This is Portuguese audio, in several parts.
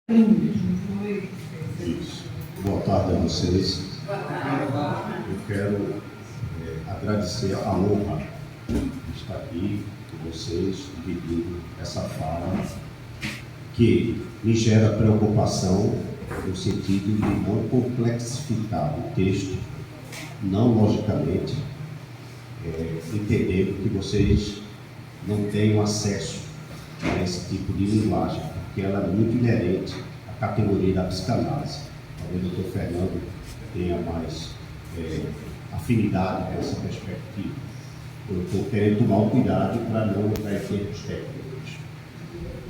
Isso. Boa tarde a vocês. Eu quero agradecer a honra de estar aqui com vocês, dividindo essa fala que me gera preocupação no sentido de não complexificar o texto, não logicamente, entender que vocês não tenham acesso a esse tipo de linguagem, porque ela é muito inerente à categoria da psicanálise. Talvez o Dr. Fernando tenha mais afinidade com essa perspectiva. Eu estou querendo tomar um cuidado para não entrar em termos técnicos.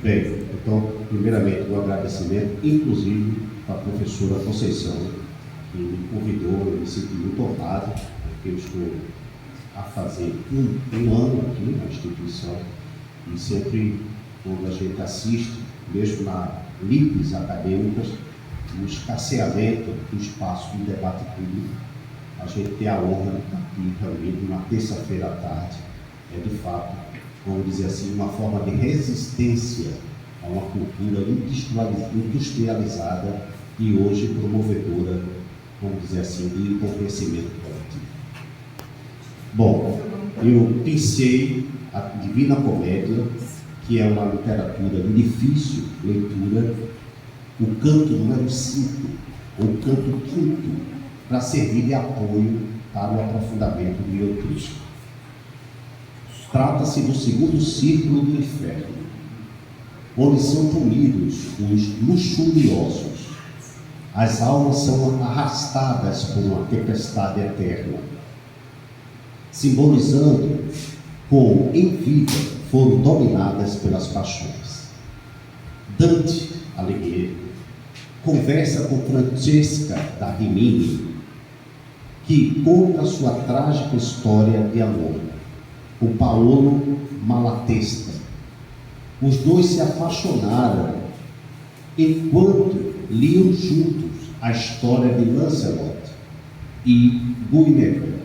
Bem, então, primeiramente, um agradecimento, inclusive, para a professora Conceição, que me convidou. Eu me sinto muito honrado, porque eu estou a fazer um ano aqui na instituição, e sempre, quando a gente assiste, mesmo na lides acadêmicas, no escasseamento do espaço de debate público, a gente tem a honra de estar aqui reunido na terça-feira à tarde. É, de fato, vamos dizer assim, uma forma de resistência a uma cultura industrializada e hoje promovedora, vamos dizer assim, de entorpecimento coletivo. Bom, eu pensei a Divina Comédia, que é uma literatura de difícil leitura, o canto número 5, ou canto 5º, para servir de apoio para o aprofundamento do meu texto. Trata-se do segundo círculo do inferno, onde são punidos os luxuriosos. As almas são arrastadas por uma tempestade eterna, simbolizando como, em vida, foram dominadas pelas paixões. Dante Alighieri conversa com Francesca da Rimini, que conta sua trágica história de amor, com Paolo Malatesta. Os dois se apaixonaram enquanto liam juntos a história de Lancelot e Guinevere.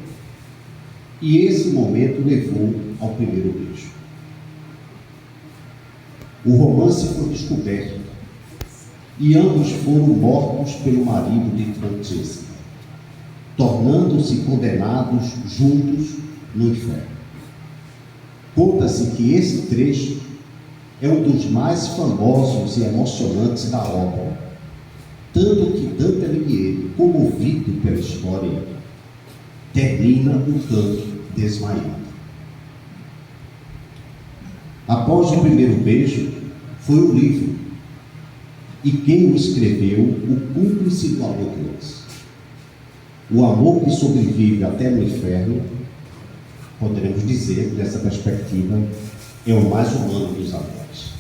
E esse momento levou ao primeiro beijo. O romance foi descoberto e ambos foram mortos pelo marido de Francesca, tornando-se condenados juntos no inferno. Conta-se que esse trecho é um dos mais famosos e emocionantes da obra, tanto que Dante Alighieri, comovido pela história, termina o canto desmaiando. Após o primeiro beijo, foi o livro, e quem o escreveu, o cúmplice do amor de Deus. O amor que sobrevive até no inferno, poderemos dizer, dessa perspectiva, é o mais humano dos amores.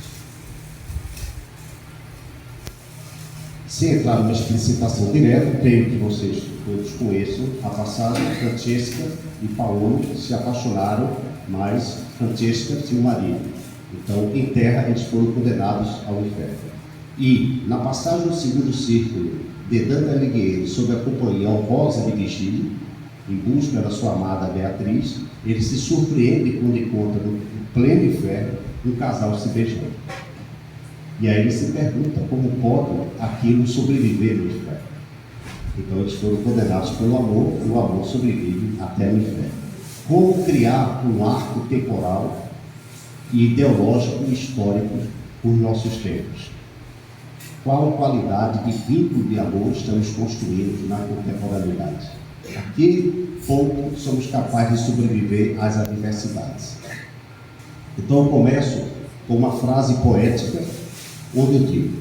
Sem entrar numa explicitação direta, creio que vocês todos conheçam a passagem. Francesca e Paolo se apaixonaram, mas Francesca tinha um marido. Então, em terra, eles foram condenados ao inferno. E, na passagem do segundo círculo de Dante Alighieri, sob a companhia honrosa de Virgílio, em busca da sua amada Beatriz, ele se surpreende quando encontra no pleno inferno um casal se beijando. E aí ele se pergunta como pode aquilo sobreviver no inferno. Então eles foram condenados pelo amor, e o amor sobrevive até no inferno. Como criar um arco temporal e ideológico e histórico por nossos tempos? Qual qualidade de vínculo de amor estamos construindo na contemporaneidade? A que ponto somos capazes de sobreviver às adversidades? Então eu começo com uma frase poética, onde eu digo: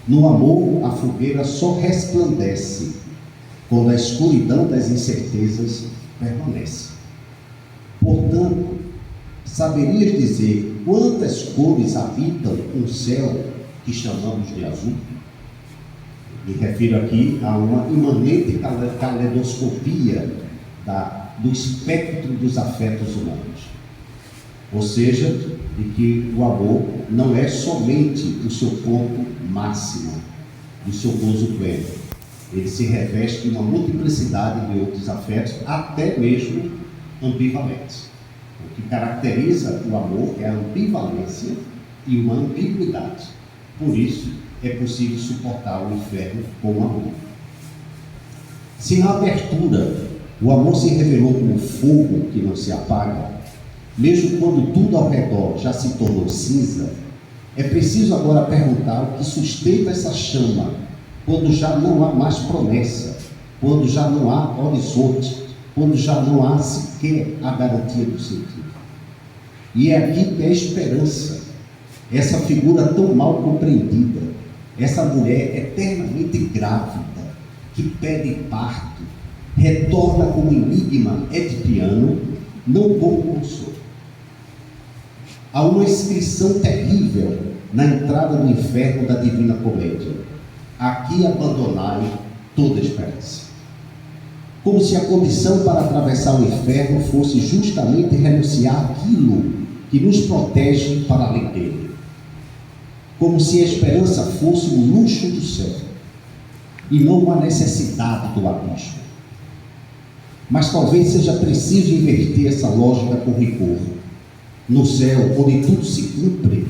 no amor a fogueira só resplandece quando a escuridão das incertezas permanece. Portanto, saberias dizer quantas cores habitam um céu que chamamos de azul? Me refiro aqui a uma imanente caleidoscopia do espectro dos afetos humanos. Ou seja, de que o amor não é somente o seu ponto máximo, do seu gozo pleno. Ele se reveste de uma multiplicidade de outros afetos, até mesmo ambivalentes. O que caracteriza o amor é a ambivalência e uma ambiguidade. Por isso, é possível suportar o inferno com o amor. Se na abertura o amor se revelou como fogo que não se apaga, mesmo quando tudo ao redor já se tornou cinza, é preciso agora perguntar o que sustenta essa chama, quando já não há mais promessa, quando já não há horizonte, quando já não há sequer a garantia do sentido. E é aqui que é a esperança, essa figura tão mal compreendida, essa mulher eternamente grávida, que pede parto, retorna como enigma edipiano, não como consolo. Há uma inscrição terrível na entrada do inferno da Divina Comédia: aqui abandonai toda esperança. Como se a condição para atravessar o inferno fosse justamente renunciar aquilo que nos protege para além dele. Como se a esperança fosse um luxo do céu e não uma necessidade do abismo. Mas talvez seja preciso inverter essa lógica com rigor. No céu, onde tudo se cumpre,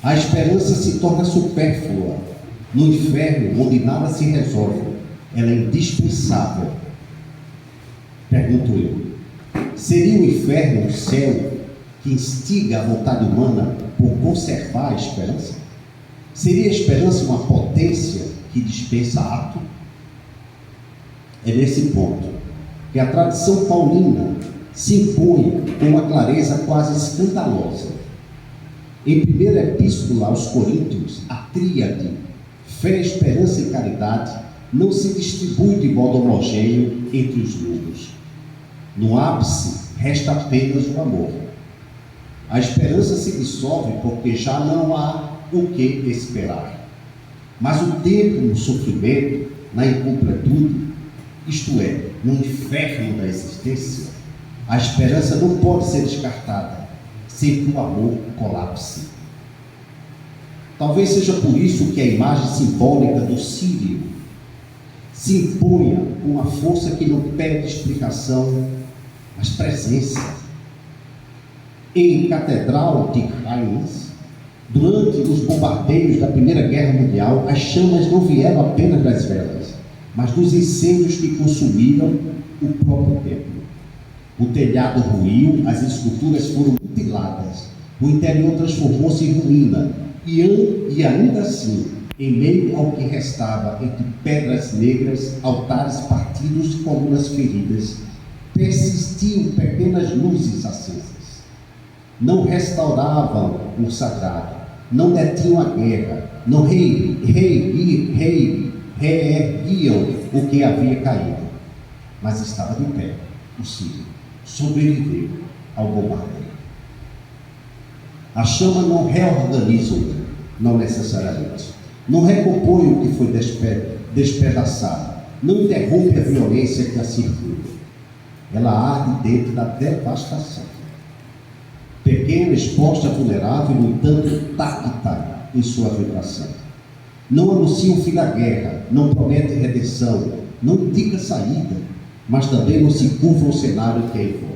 a esperança se torna supérflua. No inferno, onde nada se resolve, ela é indispensável. Pergunto eu, seria o inferno o céu que instiga a vontade humana por conservar a esperança? Seria a esperança uma potência que dispensa ato? É nesse ponto que a tradição paulina se impõe com uma clareza quase escandalosa. Em primeira epístola aos Coríntios, a tríade fé, esperança e caridade não se distribui de modo homogêneo entre os mundos. No ápice resta apenas o amor. A esperança se dissolve porque já não há o que esperar. Mas o tempo no sofrimento, na incompletude, isto é, no inferno da existência, a esperança não pode ser descartada sem que o amor colapse. Talvez seja por isso que a imagem simbólica do Círio se imponha com uma força que não pede explicação, mas presença. Em Catedral de Reims, durante os bombardeios da Primeira Guerra Mundial, as chamas não vieram apenas das velas, mas dos incêndios que consumiram o próprio templo. O telhado ruiu, as esculturas foram mutiladas, o interior transformou-se em ruína, e ainda assim, em meio ao que restava entre pedras negras, altares partidos e colunas feridas, persistiam pequenas luzes acesas. Não restauravam o sagrado, não detinham a guerra, não reerguiam o que havia caído, mas estava de pé. O Círio sobreviveu ao bombardeio. A chama não reorganiza o mundo, não necessariamente. Não recompõe o que foi despedaçado, não interrompe a violência que a circunda. Ela arde dentro da devastação. Pequena, exposta, vulnerável, no entanto, tácita em sua vibração. Não anuncia o fim da guerra, não promete redenção, não indica saída, mas também não se curva o cenário que a envolve.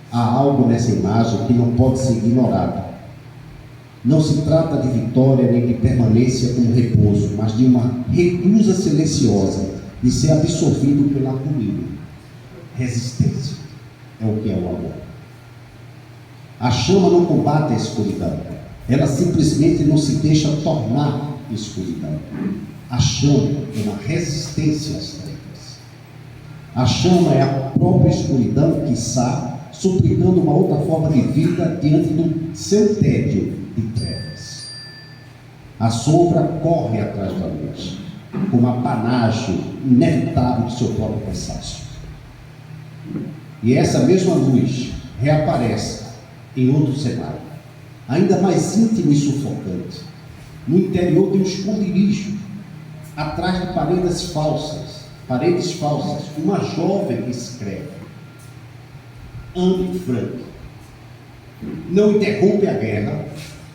Há algo nessa imagem que não pode ser ignorado. Não se trata de vitória nem de permanência como repouso, mas de uma recusa silenciosa de ser absorvido pela ruína. Resistência é o que é o amor. A chama não combate a escuridão, ela simplesmente não se deixa tornar escuridão. A chama é uma resistência às trevas. A chama é a própria escuridão, quiçá, suplicando uma outra forma de vida diante do seu tédio de trevas. A sombra corre atrás da luz, como a panágio inevitável do seu próprio cansaço. E essa mesma luz reaparece em outro cenário, ainda mais íntimo e sufocante, no interior de um esconderijo, atrás de paredes falsas, uma jovem escreve: Anne Frank. Não interrompe a guerra,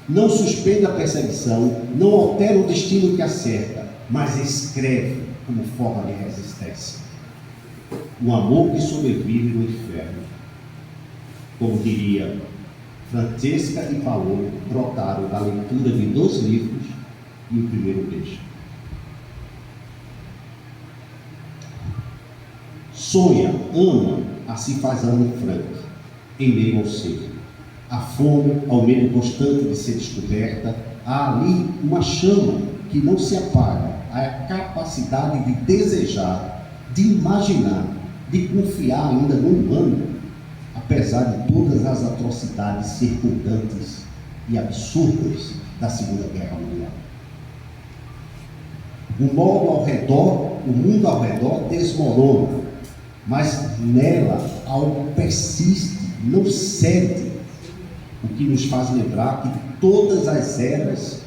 não suspende a perseguição, não altera o destino que acerta, mas escreve como forma de resistência. Um amor que sobrevive no inferno. Como diria Francesca e Paolo, brotaram da leitura de 2 livros e o primeiro beijo. Sonha, ama, assim faz Anne Frank, em meio ao ser. A fome, ao medo constante de ser descoberta, há ali uma chama que não se apaga, a capacidade de desejar, de imaginar, de confiar ainda no humano, apesar de todas as atrocidades circundantes e absurdas da Segunda Guerra Mundial. O mundo ao redor desmorona, mas nela algo persiste, não cede, o que nos faz lembrar que todas as eras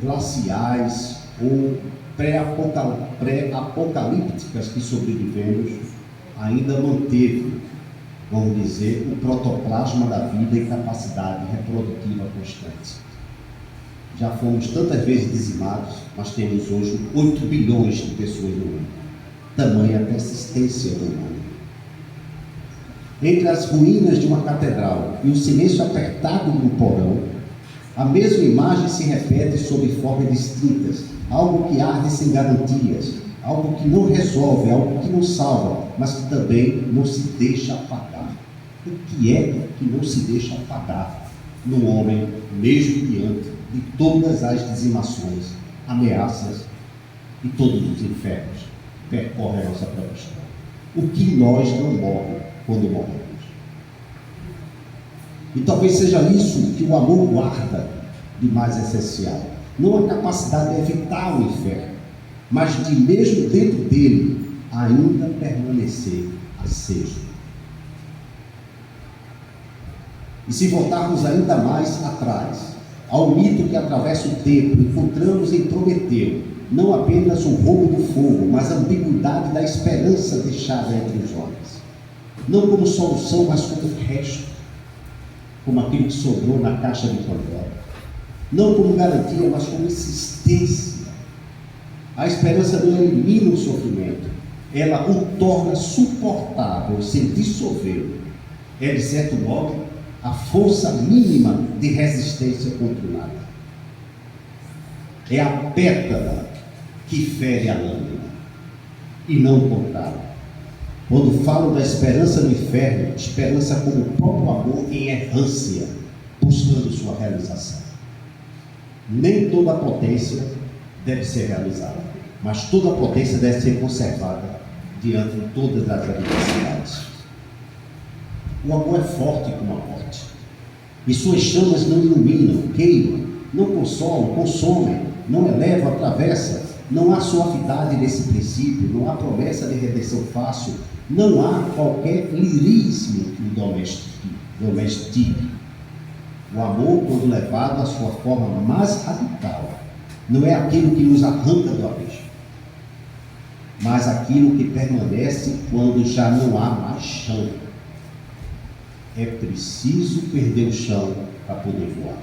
glaciais ou pré-apocalípticas que sobrevivemos ainda manteve, vamos dizer, o protoplasma da vida e capacidade reprodutiva constante. Já fomos tantas vezes dizimados, mas temos hoje 8 bilhões de pessoas no mundo. Tamanha a persistência do humano. Entre as ruínas de uma catedral e o silêncio apertado de um porão, a mesma imagem se repete sob formas distintas, algo que arde sem garantias, algo que não resolve, algo que não salva, mas que também não se deixa apagar. O que é que não se deixa apagar no homem, mesmo diante de todas as dizimações, ameaças e todos os infernos que percorrem a nossa própria história? O que nós não morre quando morremos? E talvez seja isso que o amor guarda de mais essencial. Não a capacidade de evitar o inferno, mas de mesmo dentro dele ainda permanecer aceso. E se voltarmos ainda mais atrás, ao mito que atravessa o tempo, encontramos em Prometeu não apenas o roubo do fogo, mas a ambiguidade da esperança deixada entre os homens. Não como solução, mas como resto, como aquilo que sobrou na caixa de Pandora. Não como garantia, mas como insistência. A esperança não elimina o sofrimento, ela o torna suportável sem dissolvê-lo. É, de certo modo, a força mínima de resistência contra o nada. É a pétala que fere a lâmina, e não o contrário. Quando falo da esperança no inferno, esperança como o próprio amor em errância, buscando sua realização. Nem toda a potência deve ser realizada, mas toda a potência deve ser conservada diante de todas as adversidades. O amor é forte como a morte, e suas chamas não iluminam, queimam, não consolam, consomem, não elevam, atravessam. Não há suavidade nesse princípio, não há promessa de redenção fácil, não há qualquer lirismo que o domestique. O amor, quando levado à sua forma mais radical, não é aquilo que nos arranca do abismo, mas aquilo que permanece quando já não há mais chão. É preciso perder o chão para poder voar.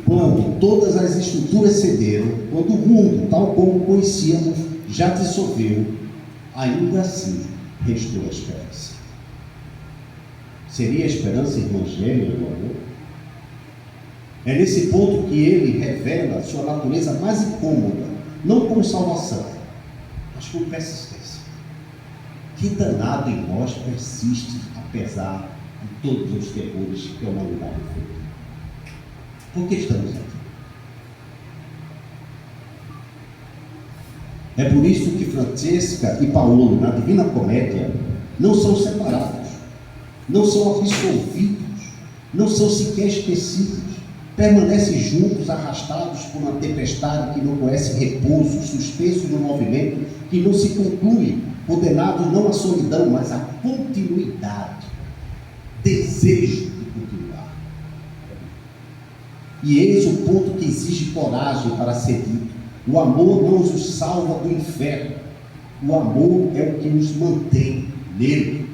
Quando todas as estruturas cederam, quando o mundo, tal como o conhecíamos, já dissolveu, ainda assim restou a esperança. Seria a esperança irmã gêmea do amor? É nesse ponto que ele revela sua natureza mais incômoda, não como salvação, mas como persistência. Que danado em nós persiste, apesar de todos os terrores que a humanidade enfrenta. Por que estamos aqui? É por isso que Francesca e Paulo, na Divina Comédia, não são separados, não são absolvidos, não são sequer esquecidos, permanecem juntos, arrastados por uma tempestade que não conhece repouso, suspensos no movimento, que não se conclui, condenados não à solidão, mas à continuidade, desejo de continuar. E eis o ponto que exige coragem para ser dito: o amor não nos salva do inferno, o amor é o que nos mantém nele.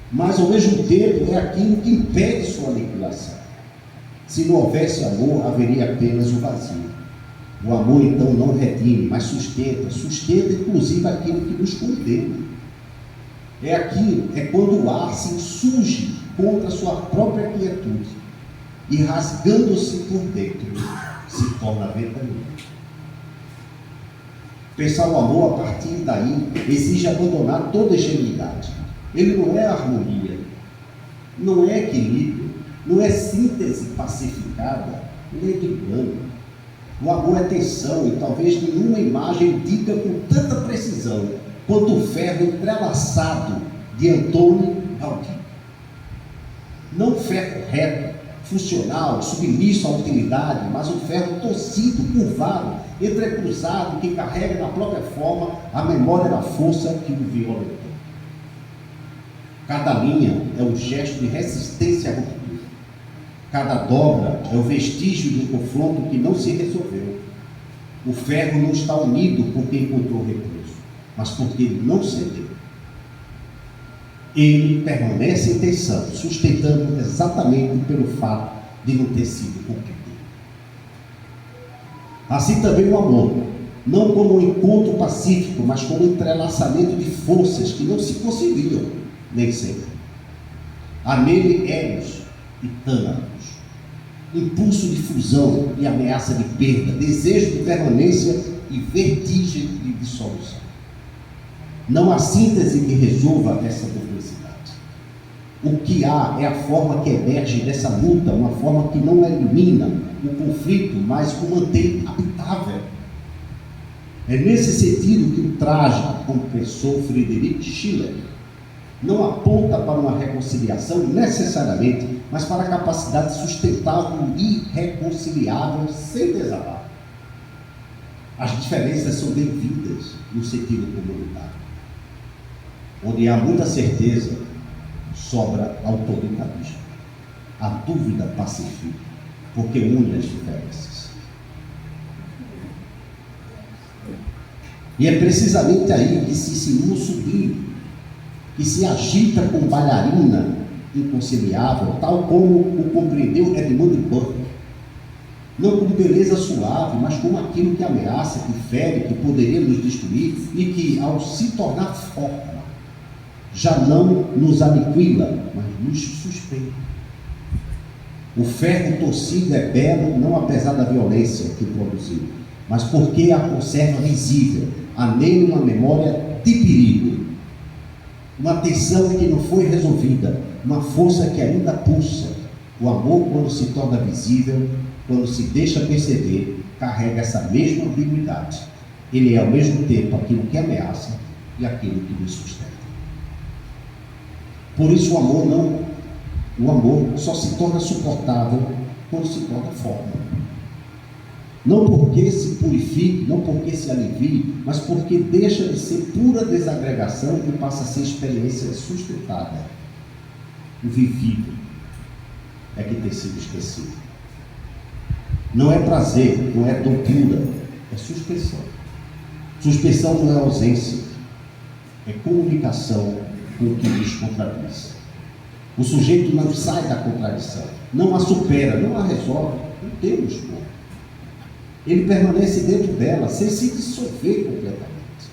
Mas ao mesmo tempo é aquilo que impede sua aniquilação. Se não houvesse amor, haveria apenas o vazio. O amor então não redime, mas sustenta inclusive aquilo que nos condena. É quando o ar se insurge contra a sua própria quietude. e rasgando-se por dentro, se torna ventania. Pensar o amor a partir daí exige abandonar toda ingenuidade. Ele não é harmonia, não é equilíbrio, não é síntese pacificada, nem de plano. O amor é tensão, e talvez nenhuma imagem diga com tanta precisão quanto o ferro entrelaçado de Antônio Gaudí. Não o ferro reto, funcional, submisso à utilidade, mas um ferro torcido, curvado, entrecruzado, que carrega na própria forma a memória da força que o violentou. Cada linha é um gesto de resistência à ruptura. Cada dobra é o vestígio de um confronto que não se resolveu. O ferro não está unido porque encontrou recurso, mas porque ele não cedeu. Ele permanece em tensão, sustentando exatamente pelo fato de não ter sido cumprido. Assim também o amor, não como um encontro pacífico, mas como um entrelaçamento de forças que não se conciliam, nem sempre. Há nele Eros e Tânatos, impulso de fusão e ameaça de perda, desejo de permanência e vertigem de dissolução. Não há síntese que resolva essa duplicidade. O que há é a forma que emerge dessa luta, uma forma que não elimina o conflito, mas o mantém habitável. É nesse sentido que o trágico, como pensou Friedrich Schiller, não aponta para uma reconciliação necessariamente, mas para a capacidade de sustentar o irreconciliável sem desabafo. As diferenças são bem-vindas no sentido comunitário. Onde há muita certeza, sobra autoritarismo. A dúvida pacifica, porque une as diferenças. E é precisamente aí que se insinua o sublime, que se agita com bailarina inconciliável, tal como o compreendeu Edmund Burke. Não como beleza suave, mas como aquilo que ameaça, que fere, que poderia nos destruir e que, ao se tornar forma, já não nos aniquila, mas nos suspende. O ferro torcido é belo, não apesar da violência que produziu, mas porque a conserva visível. Há nele uma memória de perigo, uma tensão que não foi resolvida, uma força que ainda pulsa. O amor, quando se torna visível, quando se deixa perceber, carrega essa mesma ambiguidade. Ele é ao mesmo tempo aquilo que ameaça e aquilo que nos sustenta. Por isso o amor só se torna suportável quando se torna forma. Não porque se purifique, não porque se alivie, mas porque deixa de ser pura desagregação e passa a ser experiência sustentada. O vivido é que tem sido esquecido. Não é prazer, não é doutrina, é suspensão. Suspensão não é ausência, é comunicação com o que nos contradiz. O sujeito não sai da contradição, não a supera, não a resolve, não temos como. Ele permanece dentro dela, sem se dissolver completamente.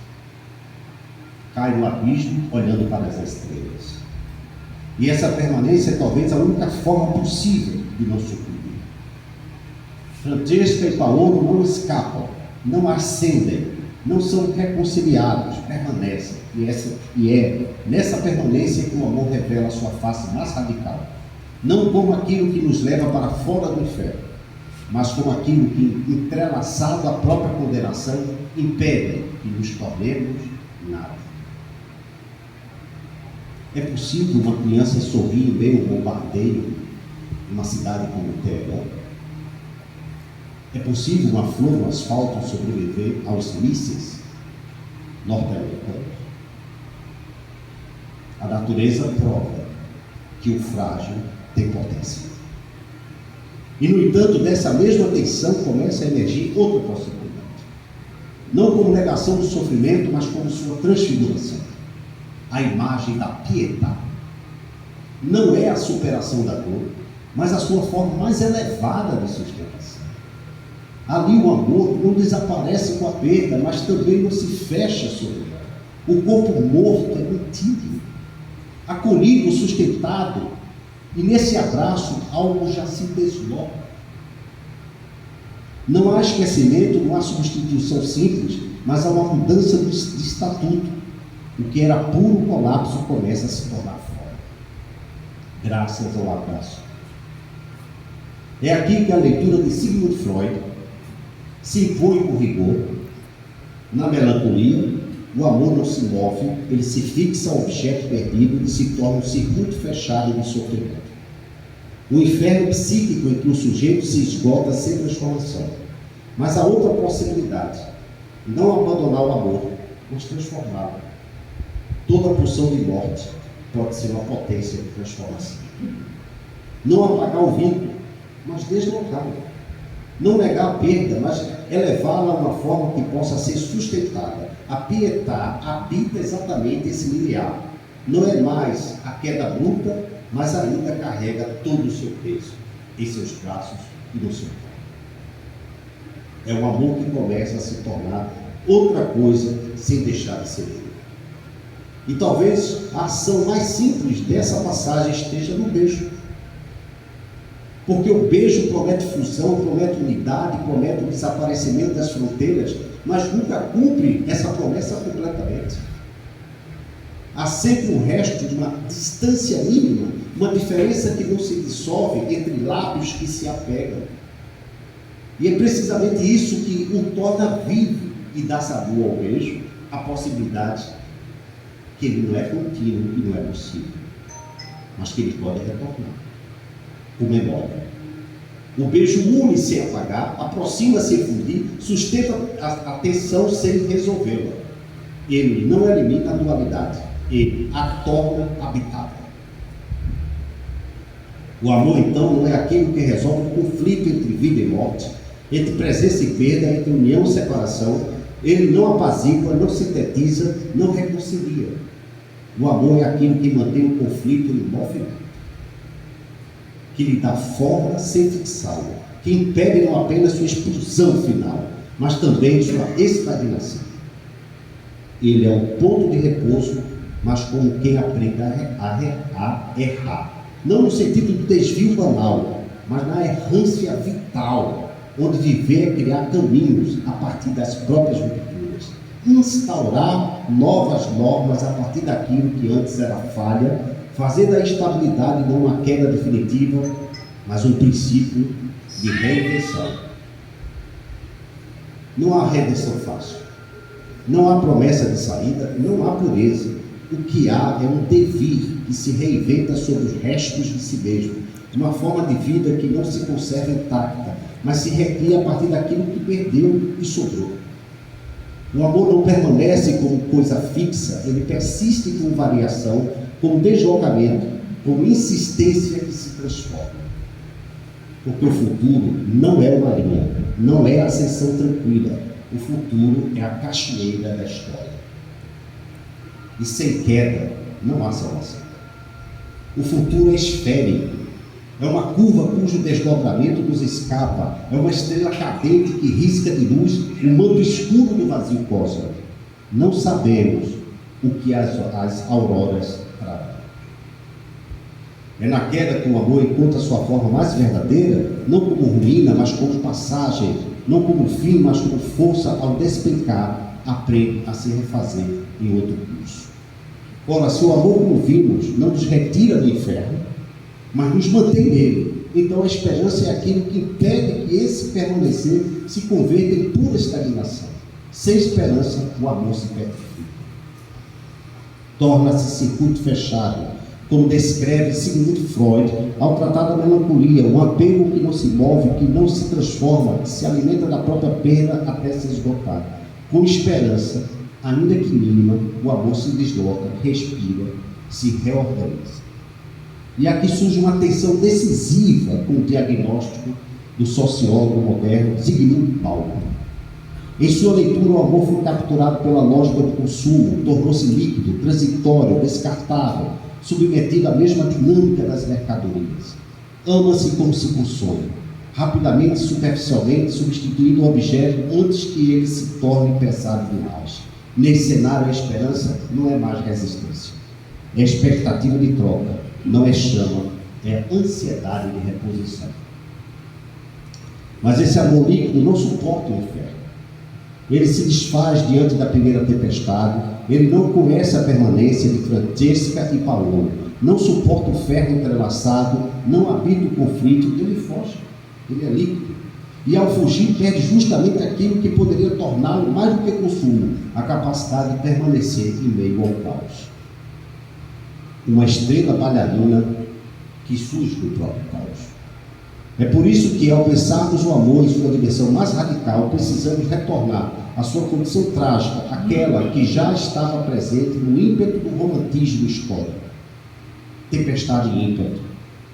Cai no abismo, olhando para as estrelas. E essa permanência é talvez a única forma possível de não sucumbir. Francesca e Paolo não escapam, não ascendem, não são reconciliados, permanecem. E é nessa permanência que o amor revela a sua face mais radical. Não como aquilo que nos leva para fora do inferno, mas como aquilo que, entrelaçado à própria condenação, impede que nos tornemos nada. É possível uma criança sorrir em meio ao bombardeio de uma cidade como Teherã? É possível uma flor no asfalto sobreviver aos mísseis norte-americanos? A natureza prova que o frágil tem potência. E, no entanto, dessa mesma tensão começa a emergir outra possibilidade. Não como negação do sofrimento, mas como sua transfiguração. A imagem da piedade. Não é a superação da dor, mas a sua forma mais elevada de sustentação. Ali o amor não desaparece com a perda, mas também não se fecha sobre ela. O corpo morto é mantido, acolhido, sustentado, E nesse abraço, algo já se desloca. Não há esquecimento, não há substituição simples, mas há uma mudança de estatuto. O que era puro colapso começa a se tornar fora, graças ao abraço. É aqui que a leitura de Sigmund Freud se impõe com rigor. Na melancolia, o amor não se move, ele se fixa ao objeto perdido e se torna um circuito fechado de sofrimento. O inferno psíquico em que o sujeito se esgota sem transformação. Mas há outra possibilidade: não abandonar o amor, mas transformá-lo. Toda pulsão de morte pode ser uma potência de transformação. Não apagar o vínculo, mas deslocá-lo. Não negar a perda, mas elevá-la a uma forma que possa ser sustentada. A pietà habita exatamente esse limiar. Não é mais a queda bruta, mas ainda carrega todo o seu peso em seus braços e no seu corpo. É o amor que começa a se tornar outra coisa sem deixar de ser ele. E talvez a ação mais simples dessa passagem esteja no beijo. Porque o beijo promete fusão, promete unidade, promete o desaparecimento das fronteiras, mas nunca cumpre essa promessa completamente. Há sempre um resto de uma distância mínima, uma diferença que não se dissolve entre lábios que se apegam. E é precisamente isso que o torna vivo e dá sabor ao beijo, a possibilidade que ele não é contínuo e não é possível, mas que ele pode retornar com memória. O beijo une sem apagar, aproxima sem fundir, sustenta a tensão sem resolvê-la. Ele não elimina a dualidade, ele a torna habitável. O amor, então, não é aquele que resolve o conflito entre vida e morte, entre presença e perda, entre união e separação. Ele não apazigua, não sintetiza, não reconcilia. O amor é aquilo que mantém o conflito em movimento, que lhe dá forma sem fixá-lo, que impede não apenas sua explosão final, mas também sua estagnação. Ele é o ponto de repouso, mas como quem aprende a errar. Não no sentido do desvio banal, mas na errância vital, onde viver é criar caminhos a partir das próprias rupturas. Instaurar novas normas a partir daquilo que antes era falha, fazer da estabilidade não uma queda definitiva, mas um princípio de reinvenção. Não há redenção fácil, não há promessa de saída, não há pureza. O que há é um devir que se reinventa sobre os restos de si mesmo, uma forma de vida que não se conserva intacta, mas se recria a partir daquilo que perdeu e sobrou. O amor não permanece como coisa fixa, ele persiste com variação, com deslocamento, com insistência que se transforma. Porque o futuro não é uma linha, não é a ascensão tranquila. O futuro é a cachoeira da história. E sem queda não há salvação. O futuro é esférico, é uma curva cujo desdobramento nos escapa, é uma estrela cadente que risca de luz o manto escuro do vazio cósmico. Não sabemos o que as auroras trarão. É na queda que o amor encontra sua forma mais verdadeira, não como ruína, mas como passagem, não como fim, mas como força. Ao despencar, aprende a se refazer em outro curso. Ora, se o amor, como vimos, não nos retira do inferno, mas nos mantém nele, então a esperança é aquilo que impede que esse permanecer se converta em pura estagnação. Sem esperança, o amor se petrifica. Torna-se circuito fechado, como descreve Sigmund Freud ao tratar da melancolia, um apego que não se move, que não se transforma, que se alimenta da própria perda até se esgotar. Com esperança, ainda que mínima, o amor se desloca, respira, se reorganiza. E aqui surge uma tensão decisiva com o diagnóstico do sociólogo moderno Zygmunt Bauman. Em sua leitura, o amor foi capturado pela lógica do consumo, tornou-se líquido, transitório, descartável, submetido à mesma dinâmica das mercadorias. Ama-se como se consome, rapidamente e superficialmente substituindo o objeto antes que ele se torne pesado demais. Nesse cenário, a esperança não é mais resistência, é expectativa de troca, não é chama, é ansiedade de reposição. Mas esse amor líquido não suporta o inferno. Ele se desfaz diante da primeira tempestade, ele não conhece a permanência de Francesca e Paolo, não suporta o ferro entrelaçado, não habita o conflito, então ele foge, ele é líquido. E ao fugir perde justamente aquilo que poderia torná-lo mais do que consumo, a capacidade de permanecer em meio ao caos. Uma estrela bailarina que surge do próprio caos. É por isso que, ao pensarmos o amor em sua dimensão mais radical, precisamos retornar à sua condição trágica, aquela que já estava presente no ímpeto do romantismo histórico. Tempestade e ímpeto,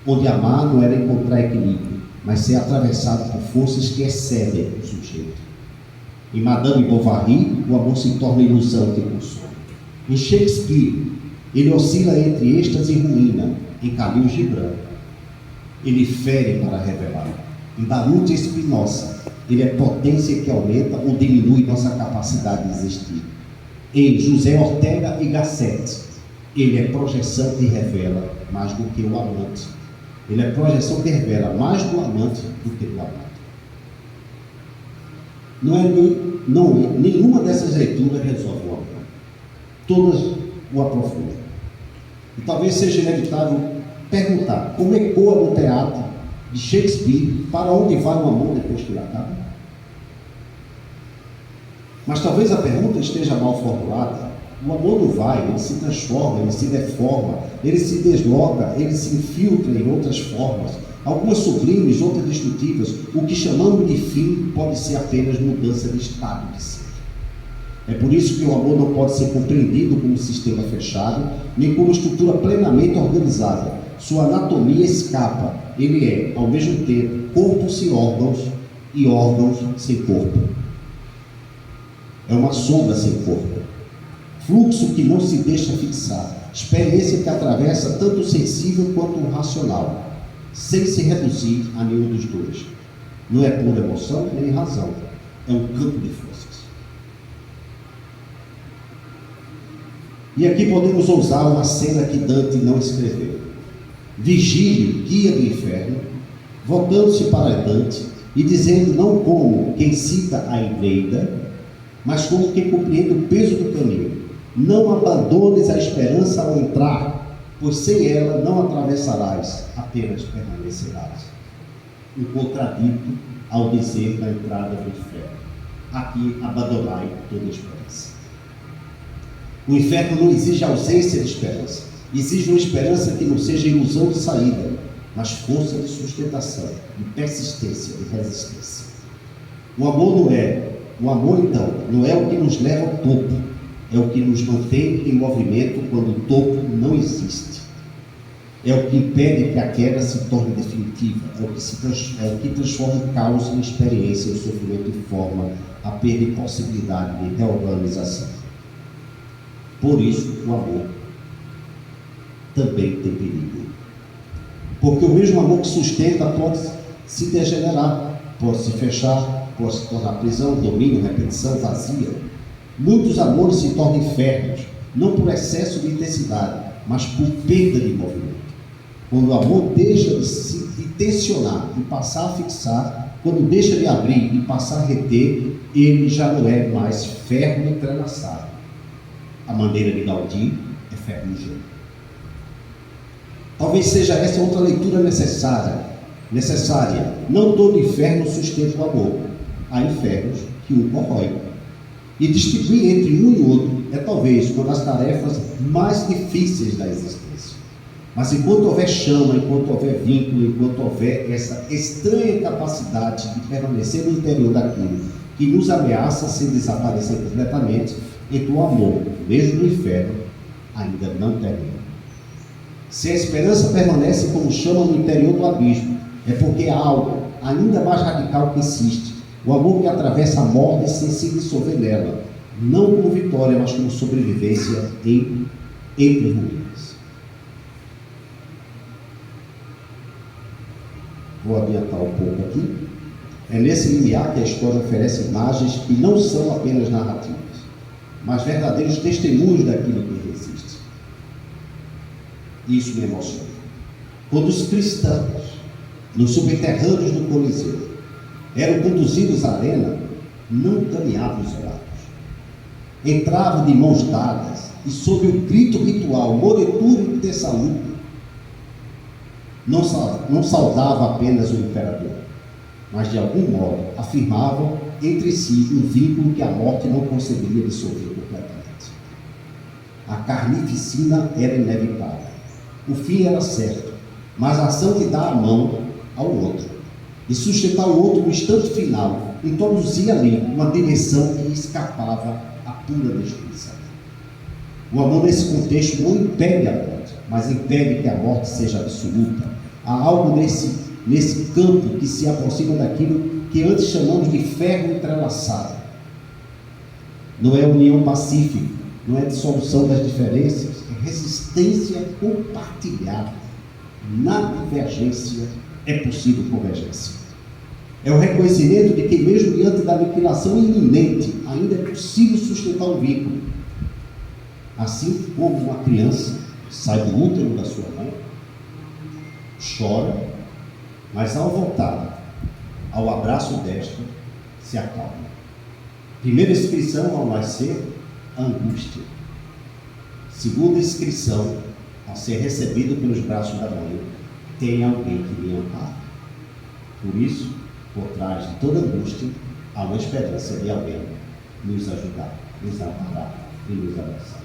onde amar não era encontrar equilíbrio, mas ser atravessado por forças que excedem o sujeito. Em Madame Bovary, o amor se torna ilusão que consome. Em Shakespeare, ele oscila entre êxtase e ruína. Em Khalil Gibran, ele fere para revelar. Em Baruch Spinoza, ele é potência que aumenta ou diminui nossa capacidade de existir. Em José Ortega y Gasset, ele é projeção que revela mais do que o amante. Ele é projeção que revela mais do amante do que do amado. Nenhuma dessas leituras resolve o amor. Todas o aprofundam. E talvez seja inevitável perguntar como ecoa no teatro de Shakespeare para onde vai o amor depois que ele acaba. Mas talvez a pergunta esteja mal formulada. O amor não vai, ele se transforma, ele se deforma, ele se desloca, ele se infiltra em outras formas, algumas sublimes, outras destrutivas. O que chamamos de fim pode ser apenas mudança de estado de ser. É por isso que o amor não pode ser compreendido como um sistema fechado, nem como estrutura plenamente organizada. Sua anatomia escapa. Ele é, ao mesmo tempo, corpo sem órgãos e órgãos sem corpo. É uma sombra sem corpo. Fluxo que não se deixa fixar. Experiência que atravessa tanto o sensível quanto o racional, sem se reduzir a nenhum dos dois. Não é pura emoção nem razão. É um campo de forças. E aqui podemos ousar uma cena que Dante não escreveu. Virgílio, guia do inferno, voltando-se para Dante e dizendo não como quem cita a Eneida, mas como quem compreende o peso do caminho. Não abandones a esperança ao entrar, pois sem ela não atravessarás, apenas permanecerás. Um contradito ao dizer na entrada do inferno. Aqui abandonai toda a esperança. O inferno não exige ausência de esperança. Exige uma esperança que não seja ilusão de saída, mas força de sustentação, de persistência, de resistência. O amor, então, não é o que nos leva ao topo, é o que nos mantém em movimento quando o topo não existe. É o que impede que a queda se torne definitiva, é o que transforma o caos em experiência e o sofrimento em forma a perda de possibilidade de reorganização. Por isso, o amor também tem perigo. Porque o mesmo amor que sustenta pode se degenerar, pode se fechar, pode se tornar prisão, domínio, repetição, vazia. Muitos amores se tornam infernos, não por excesso de intensidade, mas por perda de movimento. Quando o amor deixa de tensionar e passar a fixar, quando deixa de abrir e passar a reter, ele já não é mais ferro entrelaçado. A maneira de Gaudí é ferrugem. Talvez seja essa outra leitura necessária. Não todo inferno sustenta o amor. Há infernos que o corroem. E distribuir entre um e outro é talvez uma das tarefas mais difíceis da existência. Mas enquanto houver chama, enquanto houver vínculo, enquanto houver essa estranha capacidade de permanecer no interior daquilo que nos ameaça sem desaparecer completamente, então o amor, mesmo no inferno, ainda não termina. Se a esperança permanece como chama no interior do abismo, é porque há algo ainda mais radical que insiste. O amor que atravessa a morte sem se dissolver nela, não como vitória, mas como sobrevivência entre ruínas. Vou adiantar um pouco aqui. É nesse limiar que a história oferece imagens que não são apenas narrativas, mas verdadeiros testemunhos daquilo que resiste. Isso me emociona. quando os cristãos, nos subterrâneos do Coliseu, eram conduzidos à arena, não caminhavam isolados. Entravam de mãos dadas e, sob o grito ritual Morituri Thessaluta, não saudava apenas o imperador, mas de algum modo afirmavam entre si um vínculo que a morte não conseguiria dissolver completamente. A carnificina era inevitável, o fim era certo, mas a ação de dar a mão ao outro e sustentar o outro no instante final introduzia ali uma dimensão que escapava à pura destruição. O amor nesse contexto não impede a morte, mas impede que a morte seja absoluta. Há algo nesse campo que se aproxima daquilo que antes chamamos de ferro entrelaçado. Não é união pacífica, não é dissolução das diferenças, é resistência compartilhada. Na divergência é possível convergência. É o reconhecimento de que mesmo diante da aniquilação iminente, ainda é possível sustentar um vínculo. Assim como uma criança sai do útero da sua mãe, chora, mas ao voltar ao abraço desta, se acalma. Primeira inscrição ao nascer, angústia. Segunda inscrição, ao ser recebido pelos braços da mãe, tem alguém que lhe ampara. Por isso, por trás de toda angústia, há uma esperança de alguém nos ajudar, nos amparar e nos abraçar.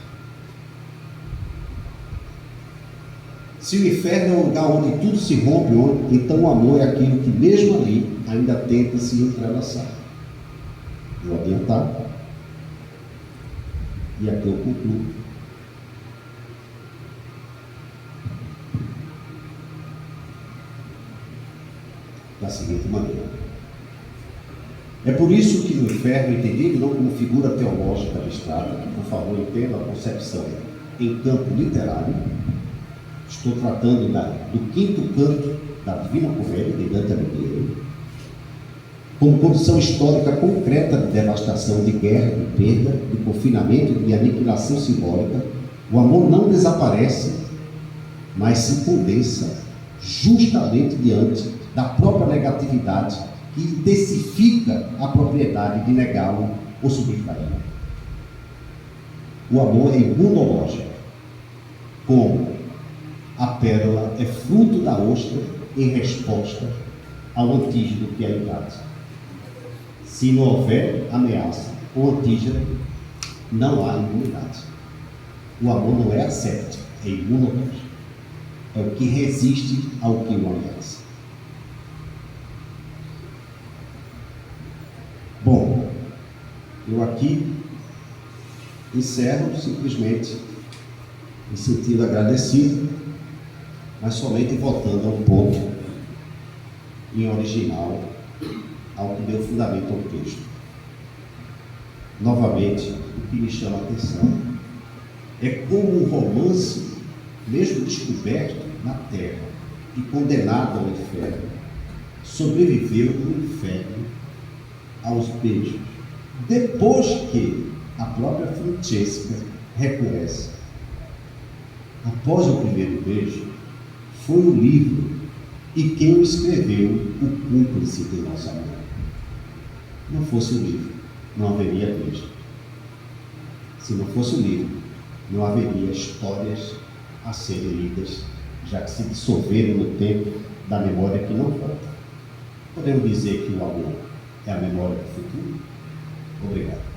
Se o inferno é um lugar onde tudo se rompe, então o amor é aquilo que mesmo ali ainda tenta se entrelaçar. Vou adiantar. E aqui eu concluo. Da seguinte maneira. É por isso que no inferno, entendido não como figura teológica abstrata, que por favor entenda a concepção em campo literário, estou tratando do quinto canto da Divina Comédia de Dante Alighieri, como condição histórica concreta de devastação, de guerra, de perda, de confinamento e de aniquilação simbólica. O amor não desaparece, mas se condensa justamente diante da própria negatividade que intensifica a propriedade de negá-lo ou subtraí-lo. O amor é imunológico, como a pérola é fruto da ostra em resposta ao antígeno que a invade. Se não houver ameaça ou antígeno, não há imunidade. O amor não é asséptico, é imunológico. É o que resiste ao que o ameaça. Bom, eu aqui encerro simplesmente me sentindo agradecido, mas somente voltando a um ponto em original ao que deu fundamento ao texto. Novamente, o que me chama a atenção é como um romance, mesmo descoberto na terra e condenado ao inferno, sobreviveu no inferno aos beijos, depois que a própria Francesca reconhece. Após o primeiro beijo, foi o livro e quem o escreveu o cúmplice do nosso amor. Não fosse o livro, não haveria beijo. Se não fosse o livro, não haveria histórias a serem lidas, já que se dissolveram no tempo da memória que não volta. Podemos dizer que o amor é a memória do futuro? Obrigado.